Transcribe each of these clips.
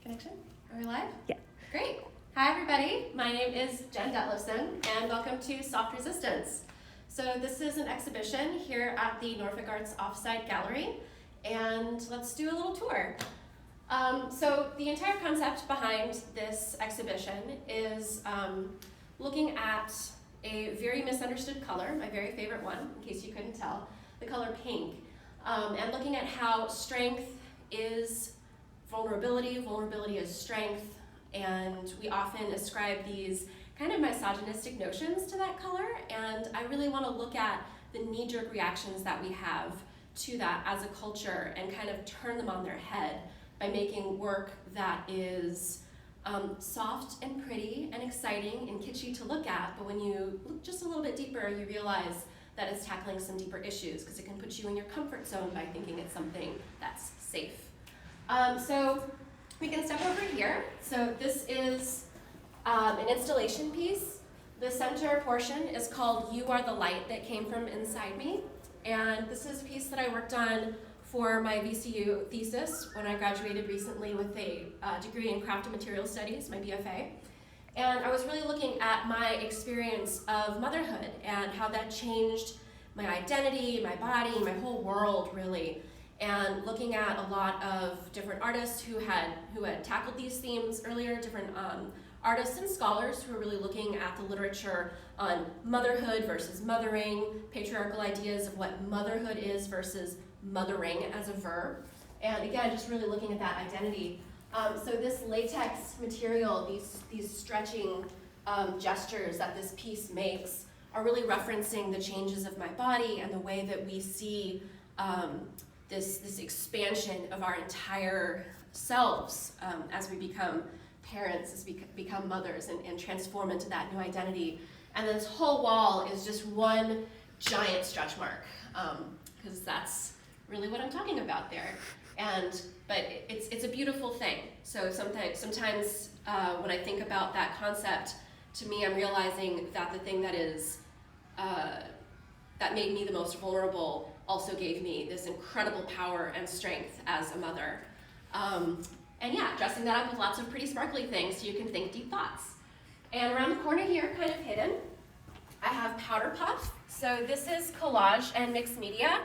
Connection? Are we live? Yeah. Great. Hi, everybody. My name is Jen Detlefsen, and welcome to Soft Resistance. So this is an exhibition here at the Norfolk Arts Offsite Gallery, and let's do a little tour. So the entire concept behind this exhibition is looking at a very misunderstood color, my very favorite one, in case you couldn't tell, the color pink, and looking at how strength is vulnerability, vulnerability is strength, and we often ascribe these kind of misogynistic notions to that color, and I really want to look at the knee-jerk reactions that we have to that as a culture and kind of turn them on their head by making work that is soft and pretty and exciting and kitschy to look at, but when you look just a little bit deeper, you realize that it's tackling some deeper issues because it can put you in your comfort zone by thinking it's something that's safe. So we can step over here. So this is an installation piece. The center portion is called You Are the Light That Came From Inside Me. And this is a piece that I worked on for my VCU thesis when I graduated recently with a degree in craft and material studies, my BFA. And I was really looking at my experience of motherhood and how that changed my identity, my body, my whole world really. And looking at a lot of different artists who had tackled these themes earlier, different artists and scholars who are really looking at the literature on motherhood versus mothering, patriarchal ideas of what motherhood is versus mothering as a verb. And again, just really looking at that identity. So this latex material, these stretching gestures that this piece makes are really referencing the changes of my body and the way that we see this expansion of our entire selves as we become parents, as we become mothers and transform into that new identity. And this whole wall is just one giant stretch mark, because that's really what I'm talking about there. But it's a beautiful thing. So sometimes when I think about that concept, to me I'm realizing that the thing that made me the most vulnerable also gave me this incredible power and strength as a mother. And yeah, dressing that up with lots of pretty sparkly things so you can think deep thoughts. And around the corner here, kind of hidden, I have powder puff. So this is collage and mixed media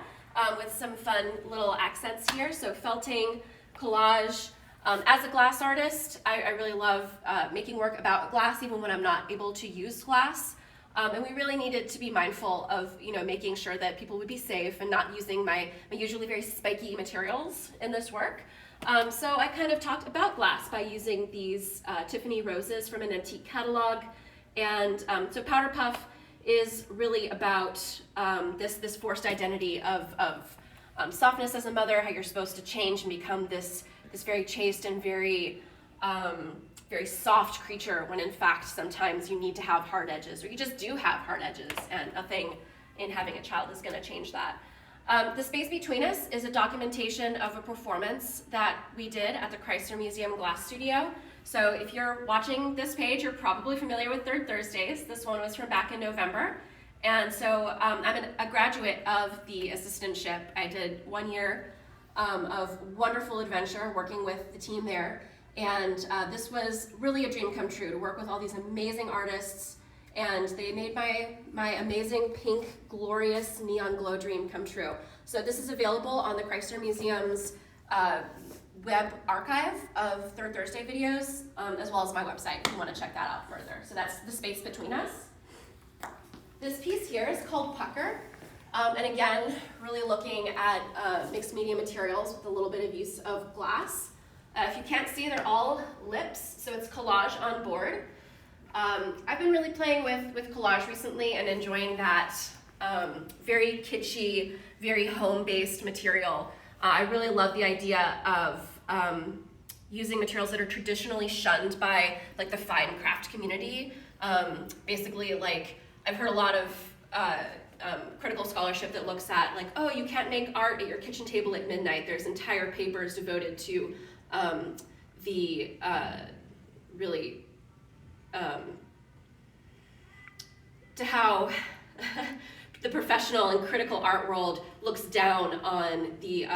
with some fun little accents here. So felting, collage. As a glass artist, I really love making work about glass even when I'm not able to use glass. And we really needed to be mindful of, making sure that people would be safe and not using my usually very spiky materials in this work. So I kind of talked about glass by using these Tiffany roses from an antique catalog. And so Powder Puff is really about this forced identity of softness as a mother, how you're supposed to change and become this very chaste and very soft creature when in fact sometimes you need to have hard edges, or you just do have hard edges, and nothing in having a child is going to change that. The space between us is a documentation of a performance that we did at the Chrysler Museum Glass Studio. So if you're watching this page, you're probably familiar with Third Thursdays. This one was from back in November. And so I'm a graduate of the assistantship. I did 1 year of wonderful adventure working with the team there. And this was really a dream come true to work with all these amazing artists, and they made my amazing pink, glorious neon glow dream come true. So this is available on the Chrysler Museum's web archive of Third Thursday videos, as well as my website if you want to check that out further. So that's the space between us. This piece here is called Pucker. And again, really looking at mixed media materials with a little bit of use of glass. If you can't see, they're all lips, so it's collage on board. I've been really playing with collage recently and enjoying that very kitschy, very home-based material. I really love the idea of using materials that are traditionally shunned by the fine craft community. Basically, I've heard a lot of critical scholarship that looks at oh, you can't make art at your kitchen table at midnight. There's entire papers devoted to to how the professional and critical art world looks down on the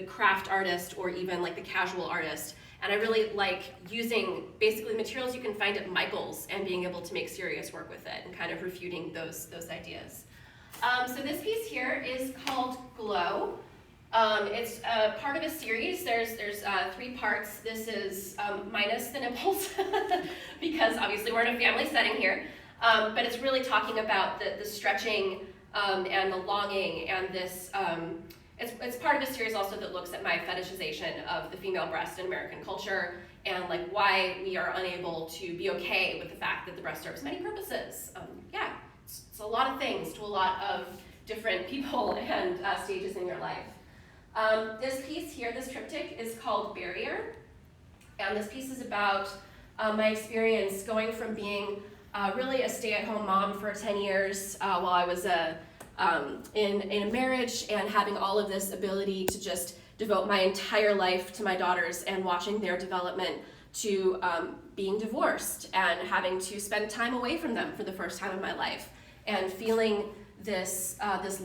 craft artist or even the casual artist And I really like using basically materials you can find at Michael's and being able to make serious work with it and kind of refuting those ideas. So this piece here is called Glow. It's part of a series. There's 3 parts. This is minus the nipples because obviously we're in a family setting here. But it's really talking about the stretching and the longing and this. It's part of a series also that looks at my fetishization of the female breast in American culture and like why we are unable to be okay with the fact that the breast serves many purposes. Yeah, it's a lot of things to a lot of different people and stages in your life. This piece here, this triptych, is called Barrier. And this piece is about my experience going from being really a stay-at-home mom for 10 years while I was in a marriage and having all of this ability to just devote my entire life to my daughters and watching their development to being divorced and having to spend time away from them for the first time in my life and feeling this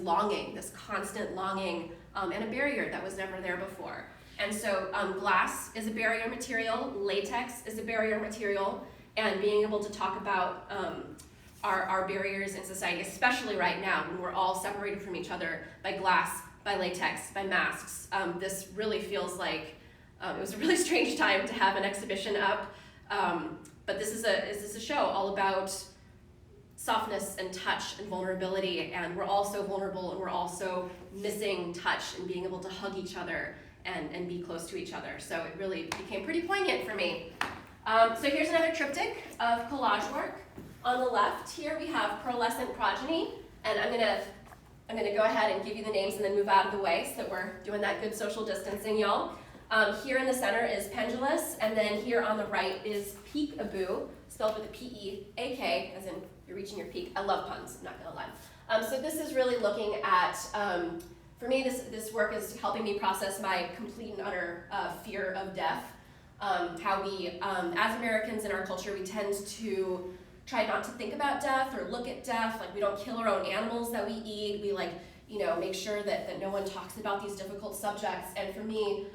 longing, this constant longing and a barrier that was never there before. And so glass is a barrier material, latex is a barrier material, and being able to talk about our barriers in society, especially right now when we're all separated from each other by glass, by latex, by masks. This really feels like it was a really strange time to have an exhibition up, but this is a show all about softness and touch and vulnerability, and we're all so vulnerable and we're also missing touch and being able to hug each other and be close to each other. So it really became pretty poignant for me. So here's another triptych of collage work. On the left here we have Pearlescent progeny, and I'm gonna go ahead and give you the names and then move out of the way so that we're doing that good social distancing, y'all. Here in the center is Pendulous, and then here on the right is Peekaboo, spelled with a P-E-A-K, as in you're reaching your peak. I love puns, I'm not gonna lie. So this is really looking at, for me, this work is helping me process my complete and utter fear of death. How we, as Americans in our culture, we tend to try not to think about death or look at death. Like, we don't kill our own animals that we eat. We make sure that no one talks about these difficult subjects. And for me,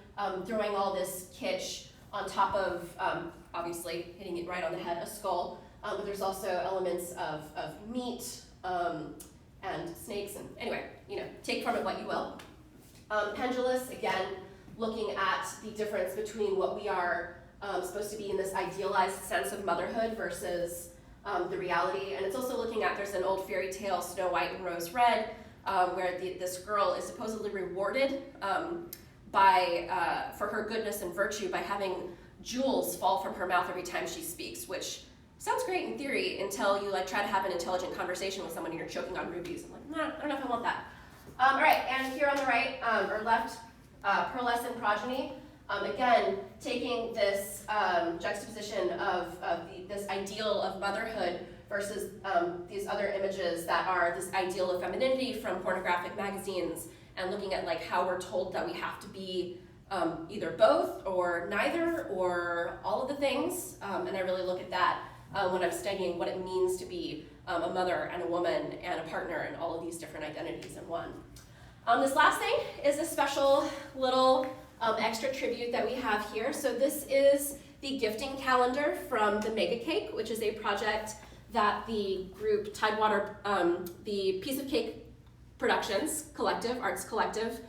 throwing all this kitsch on top of, obviously, hitting it right on the head, a skull, but there's also elements of meat and snakes, and anyway, take from it what you will. Pendulous, again, looking at the difference between what we are supposed to be in this idealized sense of motherhood versus the reality. And it's also looking at, there's an old fairy tale, Snow White and Rose Red, where this girl is supposedly rewarded for her goodness and virtue by having jewels fall from her mouth every time she speaks, which sounds great in theory until you try to have an intelligent conversation with someone and you're choking on rubies. I'm like, nah, I don't know if I want that. All right, and here on the right or left, Pearlescent progeny. Again, taking this juxtaposition of this ideal of motherhood versus these other images that are this ideal of femininity from pornographic magazines, and looking at how we're told that we have to be either both or neither or all of the things. And I really look at that when I'm studying what it means to be a mother and a woman and a partner and all of these different identities in one. This last thing is a special little extra tribute that we have here. So this is the gifting calendar from the Mega Cake, which is a project that the group Tidewater, the Piece of Cake Productions Collective, Arts Collective,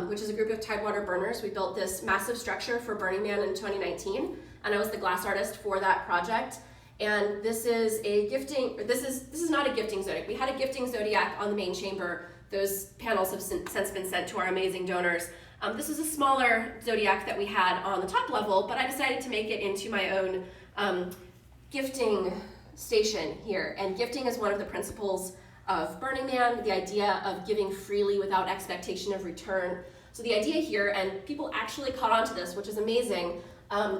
which is a group of Tidewater burners. We built this massive structure for Burning Man in 2019, and I was the glass artist for that project. And this is a gifting, this is not a gifting zodiac. We had a gifting zodiac on the main chamber. Those panels have since been sent to our amazing donors. This is a smaller zodiac that we had on the top level, but I decided to make it into my own gifting station here. And gifting is one of the principles of Burning Man, the idea of giving freely without expectation of return. So the idea here, and people actually caught on to this, which is amazing,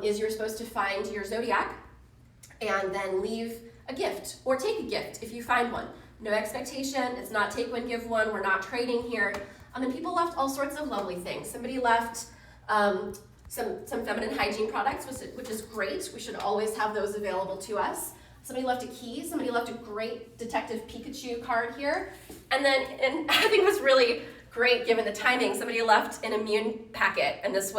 is you're supposed to find your zodiac and then leave a gift, or take a gift if you find one. No expectation, it's not take one, give one, we're not trading here. And people left all sorts of lovely things. Somebody left some feminine hygiene products, which is great. We should always have those available to us. Somebody left a key, somebody left a great Detective Pikachu card here. And then, and I think it was really great given the timing. Somebody left an immune packet, and this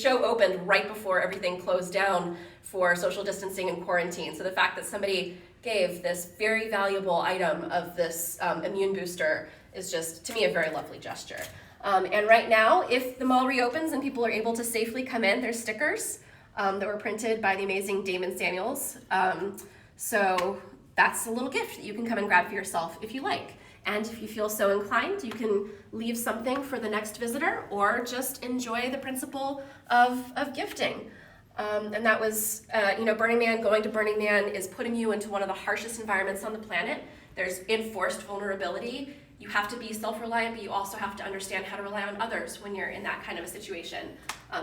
show opened right before everything closed down for social distancing and quarantine. So the fact that somebody gave this very valuable item of this immune booster is just, to me, a very lovely gesture. And right now, if the mall reopens and people are able to safely come in, there's stickers that were printed by the amazing Damon Samuels. So that's a little gift that you can come and grab for yourself if you like. And if you feel so inclined, you can leave something for the next visitor or just enjoy the principle of gifting. And that was, Burning Man, going to Burning Man is putting you into one of the harshest environments on the planet. There's enforced vulnerability. You have to be self-reliant, but you also have to understand how to rely on others when you're in that kind of a situation.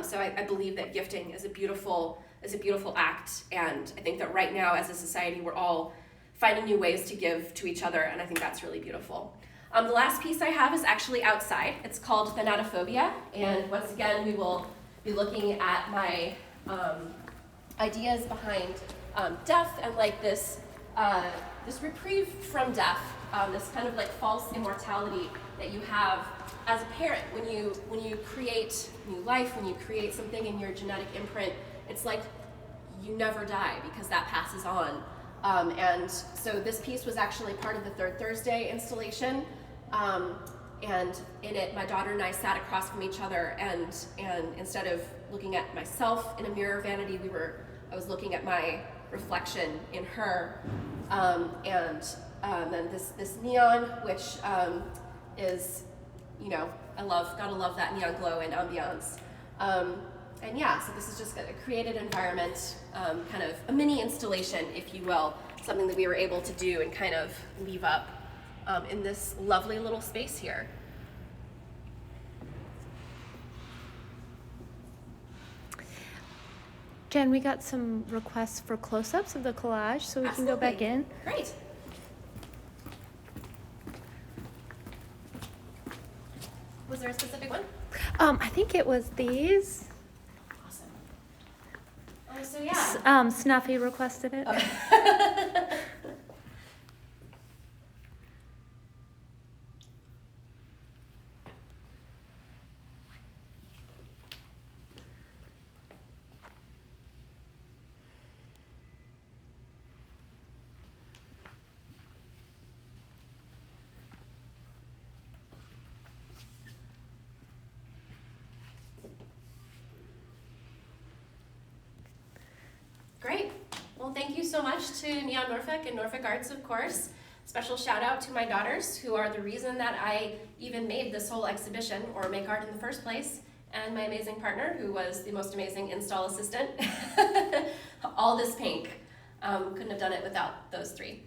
So I believe that gifting is a beautiful act, and I think that right now as a society we're all finding new ways to give to each other, and I think that's really beautiful. The last piece I have is actually outside. It's called Thanatophobia, and once again we will be looking at my ideas behind death and like this reprieve from death, this kind of like false immortality that you have as a parent when you create new life, when you create something in your genetic imprint. It's like you never die because that passes on. And so this piece was actually part of the Third Thursday installation. And in it, my daughter and I sat across from each other, and instead of looking at myself in a mirror vanity, I was looking at my reflection in her. And then this neon, which is, gotta love that neon glow and ambiance. And yeah, so this is just a created environment, kind of a mini installation, if you will, something that we were able to do and kind of leave up in this lovely little space here. Jen, we got some requests for close-ups of the collage, so we Absolutely. can go back in. Great. Was there a specific one? I think it was these. Awesome. So yeah. Snuffy requested it. Okay. Great. Well, thank you so much to Neon Norfolk and Norfolk Arts, of course. Special shout out to my daughters, who are the reason that I even made this whole exhibition or make art in the first place, and my amazing partner, who was the most amazing install assistant. All this pink. Couldn't have done it without those three.